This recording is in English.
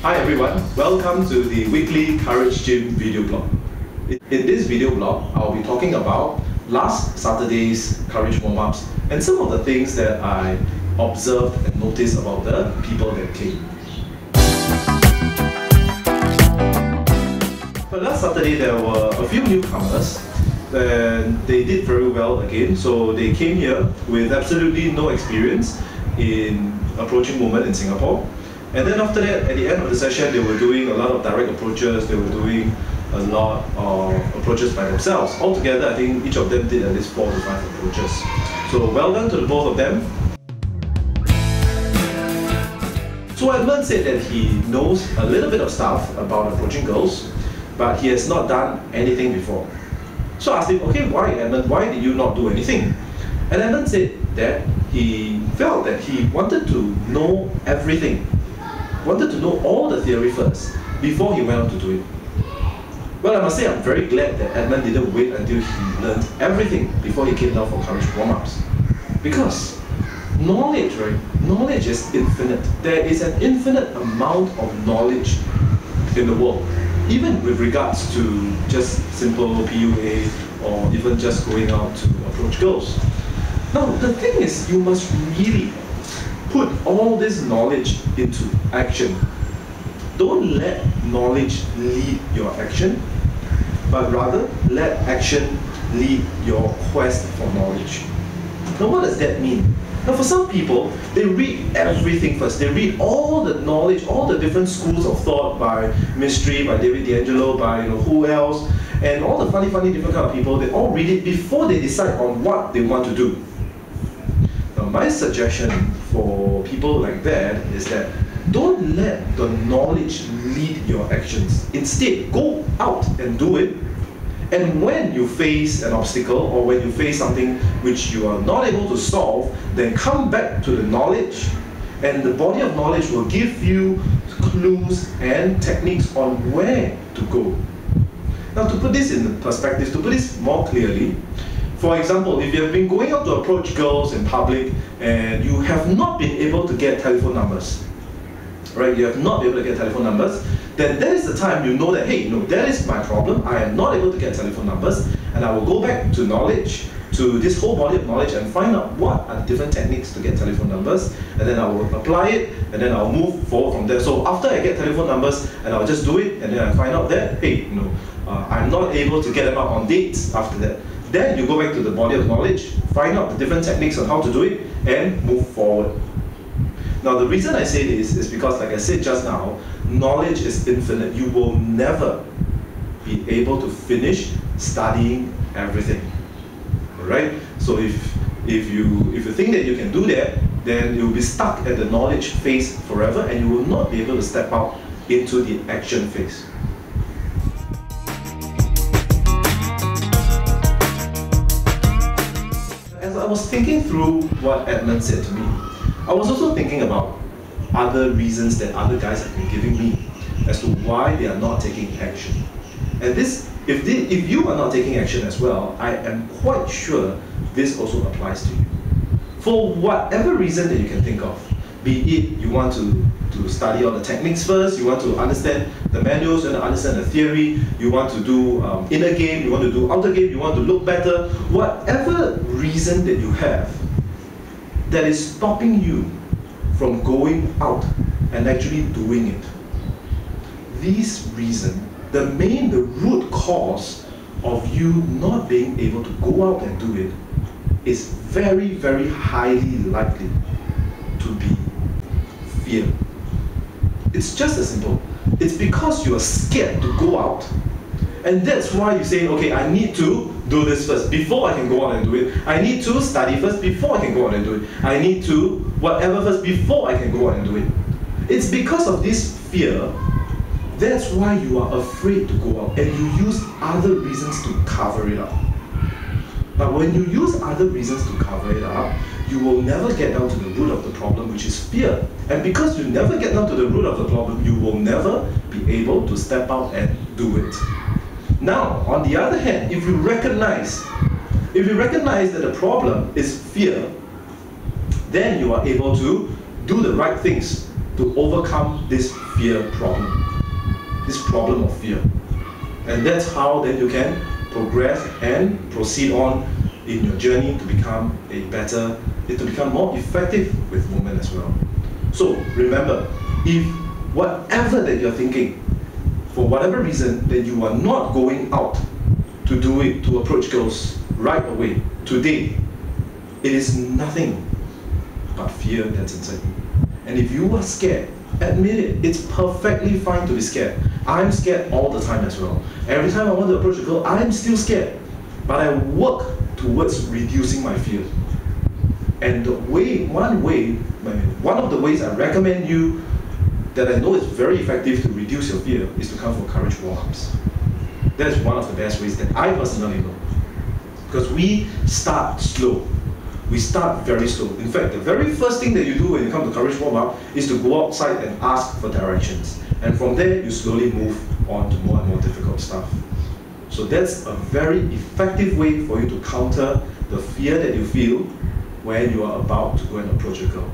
Hi everyone, welcome to the weekly Courage Gym video blog. In this video blog, I'll be talking about last Saturday's Courage warm-ups and some of the things that I observed and noticed about the people that came. But last Saturday there were a few newcomers and they did very well again. So they came here with absolutely no experience in approaching women in Singapore. And then after that, at the end of the session, they were doing a lot of direct approaches, they were doing a lot of approaches by themselves. Altogether, I think each of them did at least 4 to 5 approaches. So well done to the both of them. So Edmund said that he knows a little bit of stuff about approaching girls, but he has not done anything before. So I asked him, okay, why Edmund, why did you not do anything? And Edmund said that he felt that he wanted to know everything. Wanted to know all the theory first before he went on to do it. Well, I must say I'm very glad that Edmund didn't wait until he learned everything before he came down for Courage warm-ups. Because knowledge, right? Knowledge is infinite. There is an infinite amount of knowledge in the world, even with regards to just simple PUA or even just going out to approach girls. Now, the thing is, you must really put all this knowledge into action. Don't let knowledge lead your action, but rather let action lead your quest for knowledge. Now what does that mean? Now for some people, they read everything first. They read all the knowledge, all the different schools of thought by Mystery, by David D'Angelo, by who else, and all the funny different kind of people, they all read it before they decide on what they want to do. Now my suggestion for people like that is that don't let the knowledge lead your actions. Instead, go out and do it. And when you face an obstacle or when you face something which you are not able to solve, then come back to the knowledge, and the body of knowledge will give you clues and techniques on where to go. Now to put this in perspective, to put this more clearly, for example, if you have been going out to approach girls in public and you have not been able to get telephone numbers, right? You have not been able to get telephone numbers, then that is the time you know that, hey, that is my problem. I am not able to get telephone numbers, and I will go back to knowledge, to this whole body of knowledge, and find out what are the different techniques to get telephone numbers, and then I will apply it, and then I'll move forward from there. So after I get telephone numbers, and I'll just do it, and then I find out that, hey, I'm not able to get them out on dates after that. Then you go back to the body of knowledge, find out the different techniques on how to do it, and move forward. Now the reason I say this is because, like I said just now, knowledge is infinite. You will never be able to finish studying everything. Alright? So if you think that you can do that, then you'll be stuck at the knowledge phase forever and you will not be able to step out into the action phase. As I was thinking through what Edmund said to me, I was also thinking about other reasons that other guys have been giving me as to why they are not taking action. And this, if you are not taking action as well, I am quite sure this also applies to you. For whatever reason that you can think of, be it you want to study all the techniques first, you want to understand the manuals, you want to understand the theory, you want to do inner game, you want to do outer game, you want to look better, whatever reason that you have that is stopping you from going out and actually doing it. This reason, the root cause of you not being able to go out and do it is very highly likely to be fear. It's just as simple. It's because you are scared to go out, and that's why you say, okay, I need to do this first before I can go out and do it. I need to study first before I can go out and do it. I need to whatever first before I can go out and do it. It's because of this fear, that's why you are afraid to go out, and you use other reasons to cover it up. But when you use other reasons to cover it up, you will never get down to the root of the problem, which is fear. And because you never get down to the root of the problem, you will never be able to step out and do it. Now, on the other hand, if you recognize that the problem is fear, then you are able to do the right things to overcome this fear problem, this problem of fear. And that's how then you can progress and proceed on in your journey to become to become more effective with women as well. So remember, if whatever that you're thinking, for whatever reason, that you are not going out to do it, to approach girls right away, today, it is nothing but fear that's inside you. And if you are scared, admit it. It's perfectly fine to be scared. I'm scared all the time as well. Every time I want to approach a girl, I'm still scared. But I work towards reducing my fear. And one of the ways I recommend you that I know is very effective to reduce your fear is to come for courage warm-ups. That is one of the best ways that I personally know. Because we start slow. We start very slow. In fact, the very first thing that you do when you come to courage warm-up is to go outside and ask for directions. And from there, you slowly move on to more and more difficult stuff. So that's a very effective way for you to counter the fear that you feel when you are about to go and approach a girl.